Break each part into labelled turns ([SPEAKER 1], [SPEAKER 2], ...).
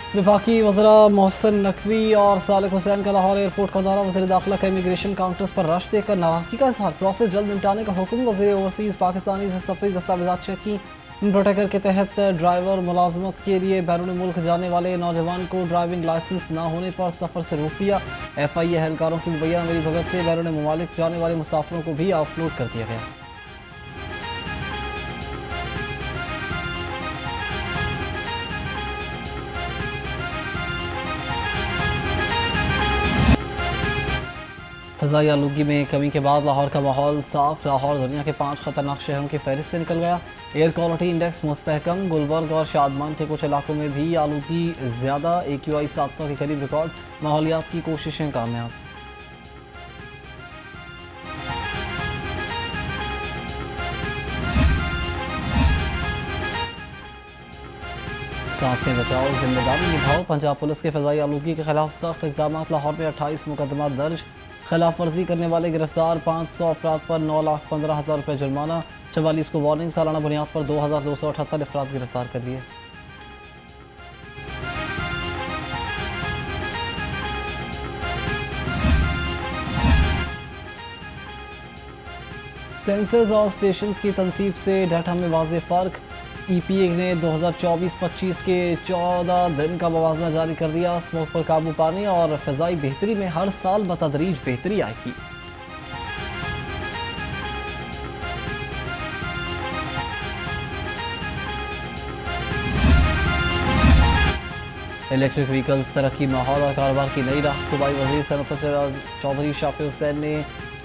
[SPEAKER 1] वफाकी वज़रा मोहसिन नकवी और सालिक हुसैन का लाहौर एयरपोर्ट का दौरा। वज़ीर दाखिला का इमिग्रेशन काउंटर्स पर रश देखकर नाराजगी का इजहार। प्रोसेस जल्द निपटाने का हुक्म। वज़ीर ओवरसीज़ पाकिस्तानी से सफरी दस्तावेज़ात चेक की। प्रोटेक्टर के तहत ड्राइवर मुलाजमत के लिए बैरून मुल्क जाने वाले नौजवान को ड्राइविंग लाइसेंस न होने पर सफ़र से रोक दिया। FIA एहलकारों की मुबैना मेरी भगत से बैरून ममालिक जाने वाले मुसाफिरों को भी ऑफलोड कर दिया गया। फ़ज़ाई आलूगी में कमी के बाद लाहौर का माहौल साफ। लाहौर दुनिया के 5 खतरनाक शहरों की फहरिस्त से निकल गया। एयर क्वालिटी इंडेक्स मुस्तहकम। गुलबर्ग और शादमान के कुछ इलाकों में भी आलूगी ज़्यादा। AQI 700 के करीब रिकॉर्ड। माहौलियात की कोशिशें कामयाब। सांसें बचाओ, जिम्मेदारी निभाओ। पंजाब पुलिस के फ़ज़ाई आलूगी के खिलाफ सख्त इक़दाम। लाहौर में 28 मुकदमा दर्ज। खिलाफ वर्जी करने वाले गिरफ्तार। 500 अफराद पर 9,15,000 रुपये जुर्माना। 44 को वार्निंग। सालाना बुनियाद पर 2,278 अफराद गिरफ्तार कर लिए। सेंसर्स और स्टेशन की तनसीब से डाटा में वाज़ेह फ़र्क। EPA ने 2024-25 के 14 दिन का मवाजना जारी कर दिया। स्मोक पर काबू पाने और फ़ज़ाई बेहतरी में हर साल बतदरीज बेहतरी आएगी। इलेक्ट्रिक व्हीकल्स तरक्की, माहौल और कारोबार की नई राह। सूबाई वज़ीर सनअत चौधरी शाफी हुसैन ने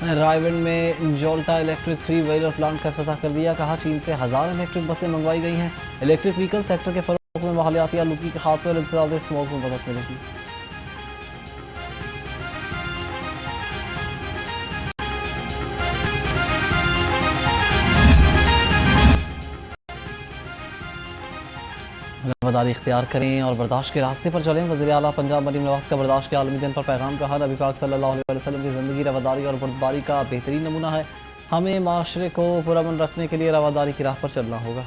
[SPEAKER 1] रायविंड में जोल्टा इलेक्ट्रिक 3 व्हीलर प्लांट का इफ्तिताह कर दिया। कहा, चीन से 1000 इलेक्ट्रिक बसें मंगवाई गई हैं। इलेक्ट्रिक व्हीकल सेक्टर के फरोग में माहौलियाती आलूगी के खात्मे और इंसदाद स्मोक में मदद मिलेगी। रवादारी इख्तियार करें और बर्दाश्त के रास्ते पर चलें। वज़ीर आला पंजाब मरीम नवाज का बर्दाश्त के आलमी दिन पर पैगाम कहा। नबी पाक सल्लल्लाहु अलैहि वसल्लम की ज़िंदगी रवादारी और बर्दारी का बेहतरीन नमूना है। हमें माशरे को पुरअमन रखने के लिए रवादारी की राह पर चलना होगा।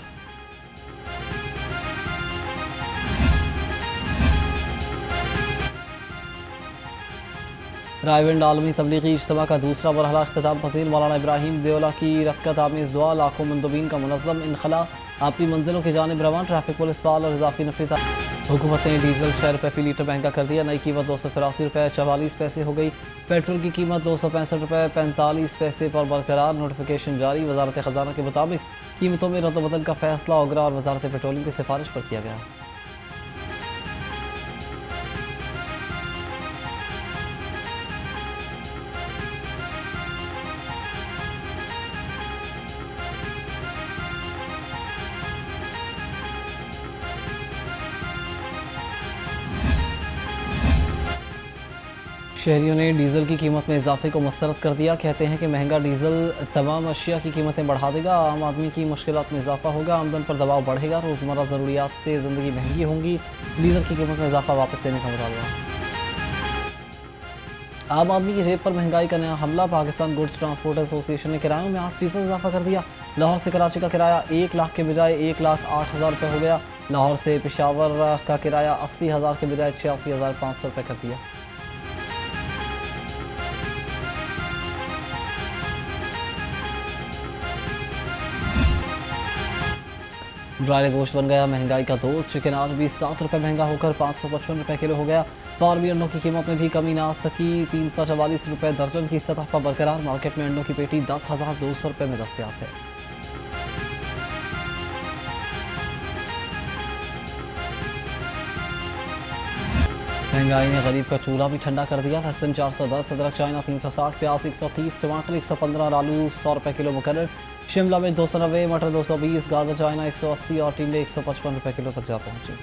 [SPEAKER 1] रायविंड आलमी तबलीगी इज्तिमा का दूसरा मरहला अख्तिताम पसीर। मौलाना इब्राहिम देओला की रफ़्क़त आमेज़ दुआ। लाखों मंदोबीन का मुनज़्ज़म इनखला अपनी मंजिलों की जानिब रवान। ट्रैफिक पुलिस फाल और इजाफी नफरी था। हुकूमत ने डीजल 6 रुपये फ़ी लीटर महंगा कर दिया। नई कीमत 283 रुपये 44 पैसे हो गई। पेट्रोल की कीमत 265 रुपये 45 पैसे पर बरकरार। नोटिफिकेशन जारी। वजारत ख़जाना के मुताबिक कीमतों में रद्द-बदल का फैसला ओगरा और वजारत पेट्रोलियम की सिफारिश पर किया गया। शहरियों ने डीजल की कीमत में इजाफे को मुस्तरद कर दिया। कहते हैं कि महंगा डीजल तमाम अशिया की कीमतें बढ़ा देगा। आम आदमी की मुश्किलात में इजाफा होगा। आमदन पर दबाव बढ़ेगा। रोज़मर्रा ज़रूरियात से ज़िंदगी महंगी होंगी। डीजल की कीमत में इजाफा वापस लेने का मुतालबा। आम आदमी की जेब पर महंगाई का नया हमला। पाकिस्तान गुड्स ट्रांसपोर्ट एसोसिएशन ने किरायों में 8% इजाफा कर दिया। लाहौर से कराची का किराया 1 लाख के बजाय 1,08,000 रुपये हो गया। लाहौर से पेशावर का किराया 80,000 के बजाय 86,500 रुपये कर दिया। ब्रायलर गोश्त बन गया महंगाई का दोस्त। चिकन आज भी 7 रुपये महंगा होकर 555 रुपये किलो हो गया। फार्मी अंडों की कीमत में भी कमी ना आ सकी। 344 रुपये दर्जन की सतह पर बरकरार। मार्केट में अंडों की पेटी 10,200 रुपये में दस्तयाब है। महंगाई ने गरीब का चूल्हा भी ठंडा कर दिया। लहसुन 410, अदरक चाइना 360, प्याज 130, टमाटर 115, आलू 100 रुपये किलो मुकर्रर। शिमला मिर्च 290, मटर 220, गाजर चाइना 180 और टिंडे 155 रुपये किलो तक जा पहुँचे।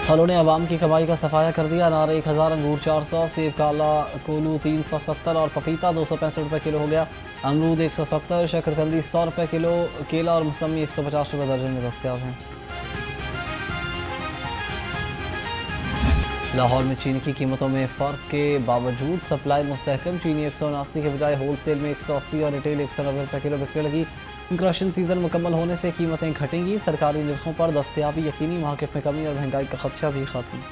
[SPEAKER 1] फलों ने अवाम की कमाई का सफाया कर दिया। अनार 1000, अंगूर 400, सेब काला कोलू 370 और पपीता 265 रुपये किलो हो गया। अमरूद 170, शकरकंदी 100 रुपये किलो, केला और मौसमी 150 रुपये दर्जन में दस्तयाब हैं। लाहौर में चीनी की कीमतों में फ़र्क के बावजूद सप्लाई मुस्तहकम। चीनी 179 के बजाय होलसेल में 180 और रिटेल 190 रुपये किलो बिकने लगी। क्रशिंग सीजन मुकम्मल होने से कीमतें घटेंगी। सरकारी निर्खों पर दस्तयाबी यकीनी, मार्केट में कमी और महंगाई का खदशा भी खत्म।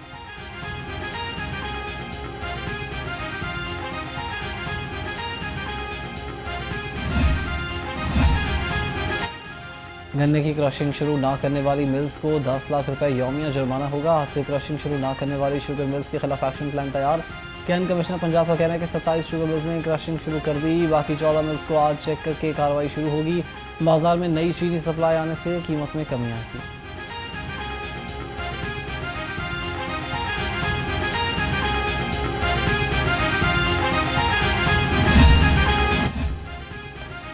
[SPEAKER 1] गन्ने की क्रशिंग शुरू ना करने वाली मिल्स को 10 लाख रुपए यौमिया जुर्माना होगा। आज से क्रशिंग शुरू ना करने वाली शुगर मिल्स के खिलाफ एक्शन प्लान तैयार। कैन कमिश्नर पंजाब का कहना है कि 27 शुगर मिल्स ने क्रशिंग शुरू कर दी। बाकी 14 मिल्स को आज चेक करके कार्रवाई शुरू होगी। बाजार में नई चीनी सप्लाई आने से कीमत में कमी आएगी।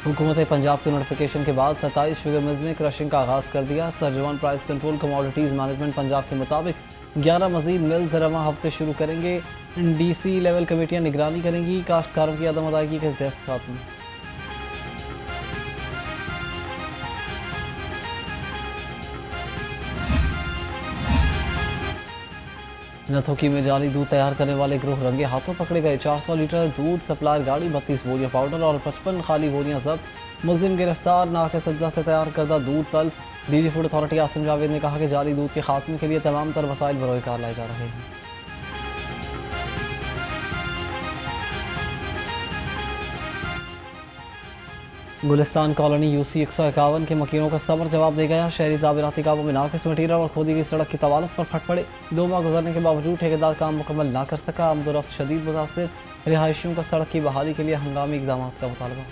[SPEAKER 1] हुकूमत पंजाब के नोटिफिकेशन के बाद 27 शुगर मिल्स ने क्रशिंग का आगाज़ कर दिया। तर्जुमान price control commodities management Punjab के मुताबिक 11 मजीद मिल्स रवा हफ्ते शुरू करेंगे। DC लेवल कमेटियाँ निगरानी करेंगी। काश्तकारों की अदम अदायगी के टेस्ट खत्म। नथोकी में जाली दूध तैयार करने वाले गिरोह रंगे हाथों पकड़े गए। 400 लीटर दूध सप्लायर गाड़ी, 32 बोरियां पाउडर और 55 खाली बोरियां जब्त। मुलजिम गिरफ्तार। नाके सज्जा से तैयार करदा दूध तल्फ। DG food authority Asim Javed ने कहा कि जाली दूध के खात्मे के लिए तमाम तर वसाइल बरोए कार लाए जा रहे हैं। गुलिस्तान कॉलोनी UC 151 के मकीनों का सबर जवाब दे गया। शहरी तामीराती कामों में नाकिस मटीरियल और खोदी गई सड़क की तवालत पर फट पड़े। 2 माह गुजरने के बावजूद ठेकेदार काम मुकम्मल ना कर सका। आमदोरफ्त शदीद मुतासिर। रिहायशियों का सड़क की बहाली के लिए हंगामी इकदाम का मुतालबा।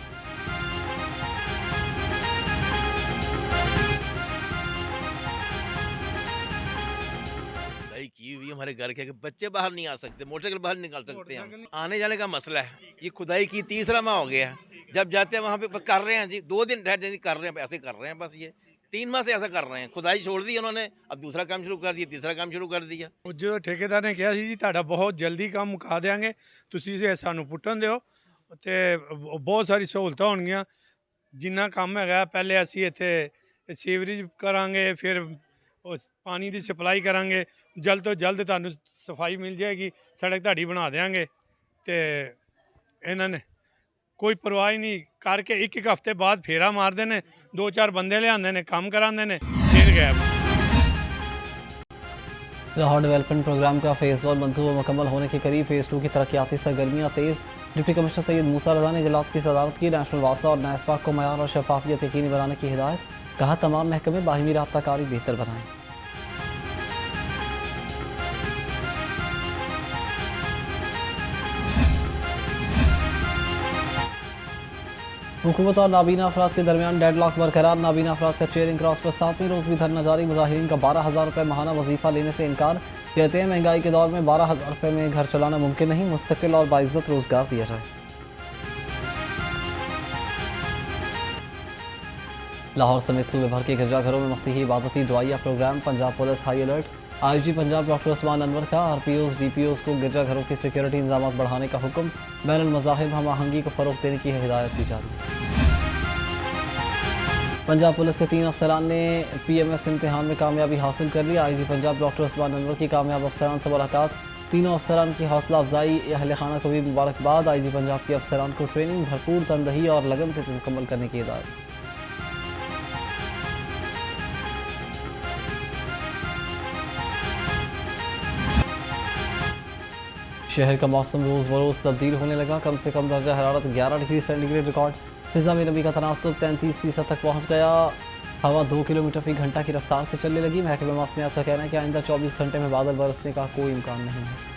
[SPEAKER 2] की हुई हमारे घर के बच्चे बाहर नहीं आ सकते, मोटरसाइकिल बाहर निकाल सकते हैं। हम आने जाने का मसला है। ये खुदाई की तीसरा माह हो गया है। जब जाते हैं वहाँ पे कर रहे हैं जी, 2 दिन ठहर जाते कर रहे हैं, ऐसे कर रहे हैं। बस ये 3 माह से ऐसा कर रहे हैं। खुदाई छोड़ दी उन्होंने, अब दूसरा काम शुरू कर दिया, तीसरा काम शुरू कर दिया।
[SPEAKER 3] जो ठेकेदार ने कहा जी ਤੁਹਾਡਾ बहुत जल्दी काम मुका देंगे, ਤੁਸੀਂ ਇਹ ਸਾਨੂੰ ਪੁੱਟਣ ਦਿਓ ਤੇ ਬਹੁਤ ਸਾਰੀ ਸਹੂਲਤਾਂ ਹੋਣਗੀਆਂ। ਜਿੰਨਾ ਕੰਮ ਹੈਗਾ ਪਹਿਲੇ ਅਸੀਂ ਇੱਥੇ ਸੀਵਰੇਜ ਕਰਾਂਗੇ, ਫਿਰ ਪਾਣੀ ਦੀ ਸਪਲਾਈ ਕਰਾਂਗੇ। ਜਲਦ ਤੋਂ ਜਲਦ ਤੁਹਾਨੂੰ ਸਫਾਈ ਮਿਲ ਜਾਏਗੀ, ਸੜਕ ਤੁਹਾਡੀ ਬਣਾ ਦੇਵਾਂਗੇ। ਤੇ ਇਹਨਾਂ ਨੇ ਕੋਈ ਪਰਵਾਹ ਹੀ ਨਹੀਂ ਕਰਕੇ ਇੱਕ ਹਫ਼ਤੇ ਬਾਅਦ ਫੇਰਾ ਮਾਰਦੇ ਨੇ, 2-4 ਬੰਦੇ ਲਿਆਉਂਦੇ ਨੇ, ਕੰਮ ਕਰਾਉਂਦੇ ਨੇ, ਫਿਰ ਗਾयब।
[SPEAKER 1] लाहौर डेवलपमेंट प्रोग्राम का फ़ेज़ 1 मंसूबा मुकम्मल होने के करीब फ़ेज़ 2 की तरक्याती सरगर्मियाँ तेज़। डिप्टी कमिश्नर सैयद मूसा रज़ा ने इजलास की सदारत की। नेशनल वासा और नैसपाक को मयार और शफाफियत यकीनी बनाने की हिदायत। कहा तमाम महकमे बाहिमी राब्ता कारी बेहतर बनाएँ। हुकूमत और नाबीना अफराद के दरमियान डेडलॉक बरकरार। नाबीना अफराद का चेयरिंग क्रॉस पर 7वें रोज़ भी धरना जारी। मुजाहिरीन का 12,000 रुपये माहाना वजीफ़ा लेने से इनकार। कहते हैं महंगाई के दौर में 12,000 रुपये में घर चलाना मुमकिन नहीं। मुस्तकिल और बाइज़्ज़त रोज़गार दिया जाए। लाहौर समेत सूबे भर के गिरजाघरों में मसीही इबादती दुआइया program. Punjab police high alert. IG Punjab doctor Usman Anwar का RPOs DPOs को गिरजाघरों की सिक्योरिटी इंतजाम बढ़ाने का हुक्म। बैनुल मज़ाहिब हम आहंगी को फ़रोग़ देने की हिदायत दी जा रही है। पंजाब पुलिस के 3 अफसरान ने PMS इम्तिहान में कामयाबी हासिल कर ली। IG पंजाब डॉक्टर उस्मान अनवर की कामयाब अफसरान से मुलाकात। तीनों अफसरान की हौसला अफजाई। अहल खाना को भी मुबारकबाद। IG पंजाब के अफसरान को ट्रेनिंग भरपूर तनदही और लगन से मुकम्मल करने की हिदायत। शहर का मौसम रोज़ बरोज़ तब्दील होने लगा। कम से कम दर्जा हरारत 11 डिग्री सेंटीग्रेड रिकॉर्ड। फिज़ा में नमी का तनासुब 33% तक पहुँच गया। हवा 2 किलोमीटर फी घंटा की रफ्तार से चलने लगी। महकमे मौसमियात का कहना है कि आइंदा 24 घंटे में बादल बरसने का कोई इम्कान नहीं है।